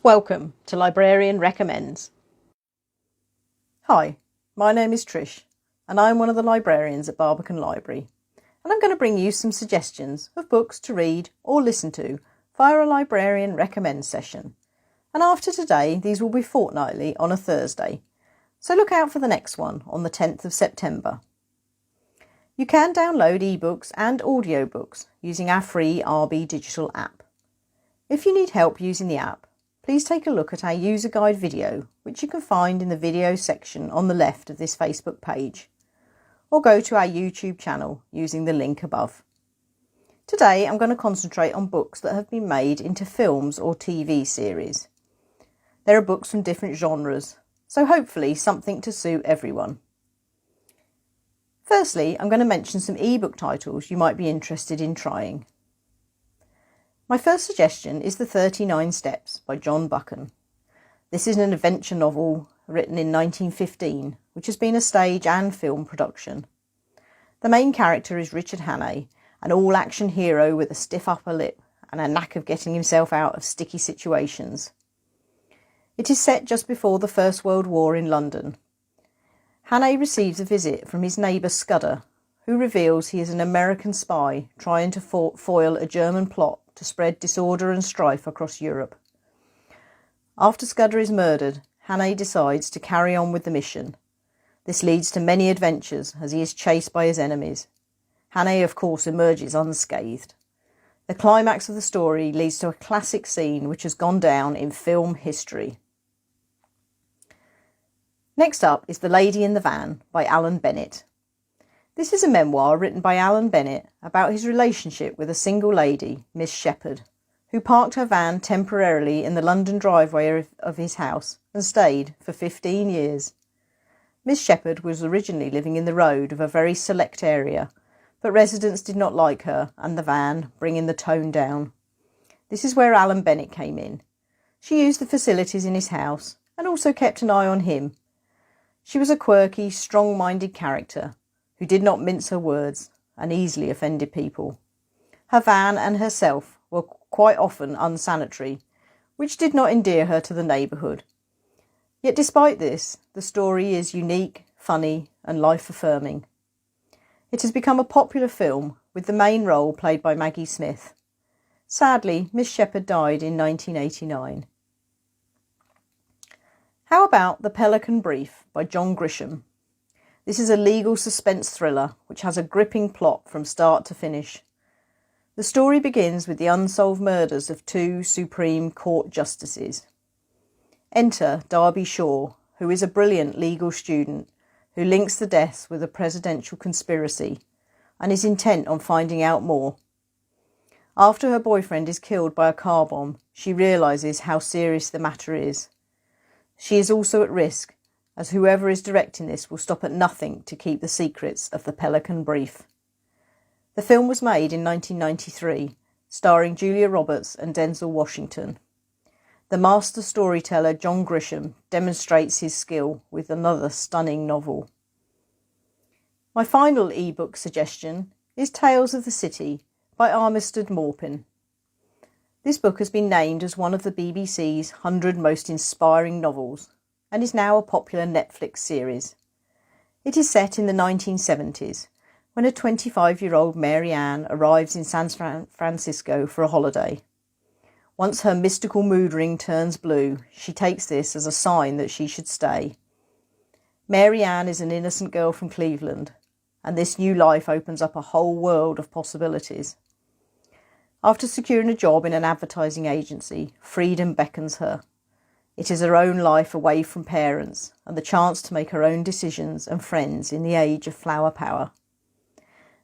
Welcome to Librarian Recommends. Hi, my name is Trish and I'm one of the librarians at Barbican Library, and I'm going to bring you some suggestions of books to read or listen to via a Librarian Recommends session. And after today, these will be fortnightly on a Thursday, so look out for the next one on the 10th of September. You can download ebooks and audiobooks using our free RBdigital app. If you need help using the app, please take a look at our user guide video, which you can find in the video section on the left of this Facebook page, or go to our YouTube channel using the link above. Today I'm going to concentrate on books that have been made into films or TV series. There are books from different genres, so hopefully something to suit everyone. Firstly, I'm going to mention some ebook titles you might be interested in trying. My first suggestion is The 39 Steps by John Buchan. This is an adventure novel written in 1915, which has been a stage and film production. The main character is Richard Hannay, an all-action hero with a stiff upper lip and a knack of getting himself out of sticky situations. It is set just before the First World War in London. Hannay receives a visit from his neighbour Scudder, who reveals he is an American spy trying to foil a German plot to spread disorder and strife across Europe. After Scudder is murdered, Hannay decides to carry on with the mission. This leads to many adventures as he is chased by his enemies. Hannay, of course, emerges unscathed. The climax of the story leads to a classic scene which has gone down in film history. Next up is The Lady in the Van by Alan Bennett. This is a memoir written by Alan Bennett about his relationship with a single lady, Miss Shepherd, who parked her van temporarily in the London driveway of his house and stayed for 15 years. Miss Shepherd was originally living in the road of a very select area, but residents did not like her and the van, bringing the tone down. This is where Alan Bennett came in. She used the facilities in his house and also kept an eye on him. She was a quirky, strong-minded character who did not mince her words and easily offended people. Her van and herself were quite often unsanitary, which did not endear her to the neighbourhood. Yet despite this, the story is unique, funny and life-affirming. It has become a popular film, with the main role played by Maggie Smith. Sadly, Miss Shepherd died in 1989. How about The Pelican Brief by John Grisham? This is a legal suspense thriller which has a gripping plot from start to finish. The story begins with the unsolved murders of two Supreme Court justices. Enter Darby Shaw, who is a brilliant legal student who links the deaths with a presidential conspiracy and is intent on finding out more. After her boyfriend is killed by a car bomb, she realises how serious the matter is. She is also at risk, as whoever is directing this will stop at nothing to keep the secrets of the Pelican Brief. The film was made in 1993, starring Julia Roberts and Denzel Washington. The master storyteller John Grisham demonstrates his skill with another stunning novel. My final ebook suggestion is Tales of the City by Armistead Maupin. This book has been named as one of the BBC's 100 most inspiring novels and is now a popular Netflix series. It is set in the 1970s, when a 25-year-old Mary Ann arrives in San Francisco for a holiday. Once her mystical mood ring turns blue, she takes this as a sign that she should stay. Mary Ann is an innocent girl from Cleveland, and this new life opens up a whole world of possibilities. After securing a job in an advertising agency, freedom beckons her. It is her own life away from parents and the chance to make her own decisions and friends in the age of flower power.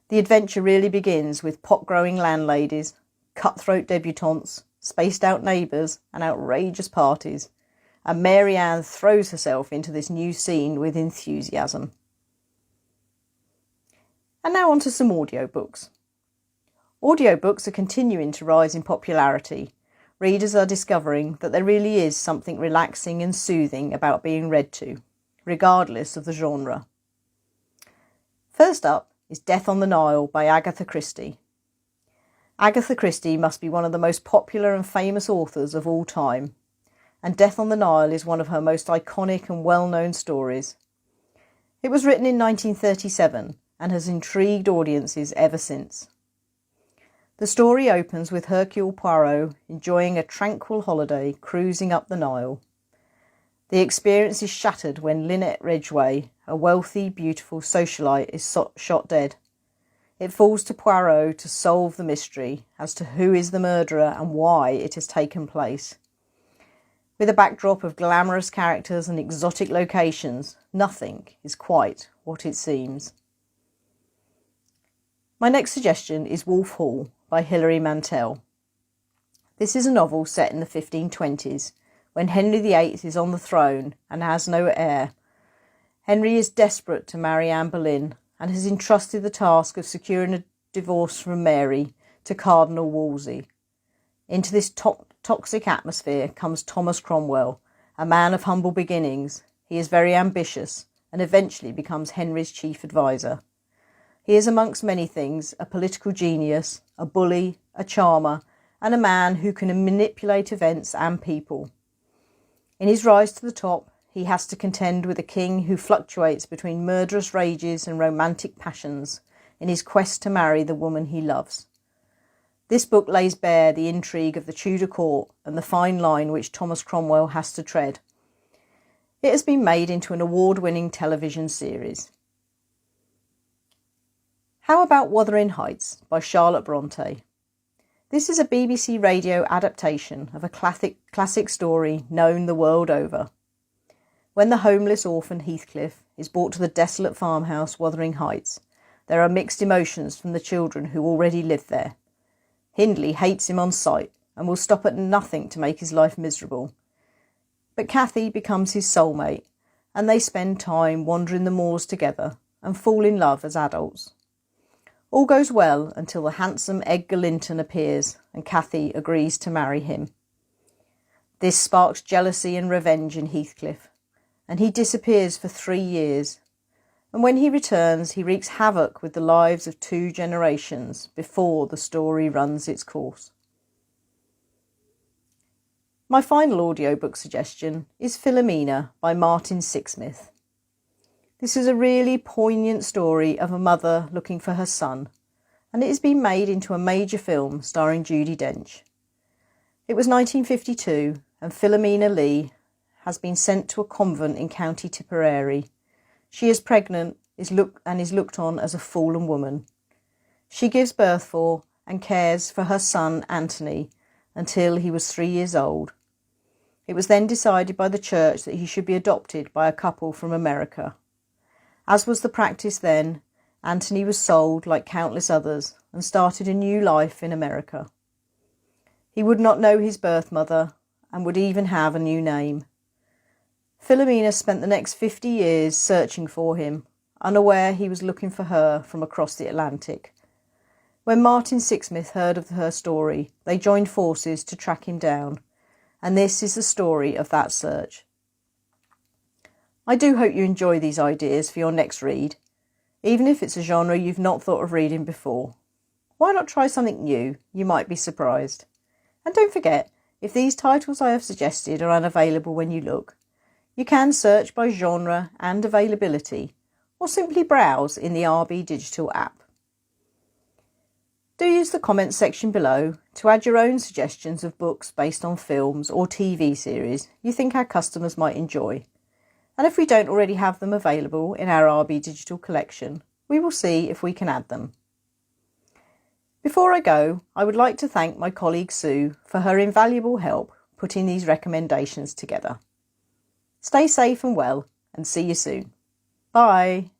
The adventure really begins with pot-growing landladies, cutthroat debutantes, spaced-out neighbours and outrageous parties, and Mary Ann throws herself into this new scene with enthusiasm. And now on to some audiobooks. Audiobooks are continuing to rise in popularity. Readers are discovering that there really is something relaxing and soothing about being read to, regardless of the genre. First up is Death on the Nile by Agatha Christie. Agatha Christie must be one of the most popular and famous authors of all time. and Death on the Nile is one of her most iconic and well-known stories. It was written in 1937 and has intrigued audiences ever since. The story opens with Hercule Poirot enjoying a tranquil holiday cruising up the Nile. The experience is shattered when Lynette Ridgway, a wealthy, beautiful socialite, is shot dead. It falls to Poirot to solve the mystery as to who is the murderer and why it has taken place. With a backdrop of glamorous characters and exotic locations, nothing is quite what it seems. My next suggestion is Wolf Hall by Hilary Mantel. This is a novel set in the 1520s, when Henry VIII is on the throne and has no heir. Henry is desperate to marry Anne Boleyn and has entrusted the task of securing a divorce from Mary to Cardinal Wolsey. Into this toxic atmosphere comes Thomas Cromwell, a man of humble beginnings. He is very ambitious and eventually becomes Henry's chief advisor. He is, amongst many things, a political genius, a bully, a charmer, and a man who can manipulate events and people. In his rise to the top, he has to contend with a king who fluctuates between murderous rages and romantic passions in his quest to marry the woman he loves. This book lays bare the intrigue of the Tudor court and the fine line which Thomas Cromwell has to tread. It has been made into an award-winning television series. How about Wuthering Heights by Charlotte Bronte? This is a BBC radio adaptation of a classic story known the world over. When the homeless orphan Heathcliff is brought to the desolate farmhouse Wuthering Heights, there are mixed emotions from the children who already live there. Hindley hates him on sight and will stop at nothing to make his life miserable. But Cathy becomes his soulmate, and they spend time wandering the moors together and fall in love as adults. All goes well until the handsome Edgar Linton appears and Cathy agrees to marry him. This sparks jealousy and revenge in Heathcliff, and he disappears for 3 years. And when he returns, he wreaks havoc with the lives of 2 generations before the story runs its course. My final audiobook suggestion is Philomena by Martin Sixsmith. This is a really poignant story of a mother looking for her son, and it has been made into a major film starring Judi Dench. It was 1952, and Philomena Lee has been sent to a convent in County Tipperary. She is pregnant is looked on as a fallen woman. She gives birth for and cares for her son Anthony until he was 3 years old. It was then decided by the church that he should be adopted by a couple from America. As was the practice then, Anthony was sold like countless others and started a new life in America. He would not know his birth mother and would even have a new name. Philomena spent the next 50 years searching for him, unaware he was looking for her from across the Atlantic. When Martin Sixsmith heard of her story, they joined forces to track him down, and this is the story of that search. I do hope you enjoy these ideas for your next read, even if it's a genre you've not thought of reading before. Why not try something new? You might be surprised. And don't forget, if these titles I have suggested are unavailable when you look, you can search by genre and availability, or simply browse in the RBdigital app. Do use the comments section below to add your own suggestions of books based on films or TV series you think our customers might enjoy. And if we don't already have them available in our RBdigital collection, we will see if we can add them. Before I go, I would like to thank my colleague Sue for her invaluable help putting these recommendations together. Stay safe and well, and see you soon. Bye.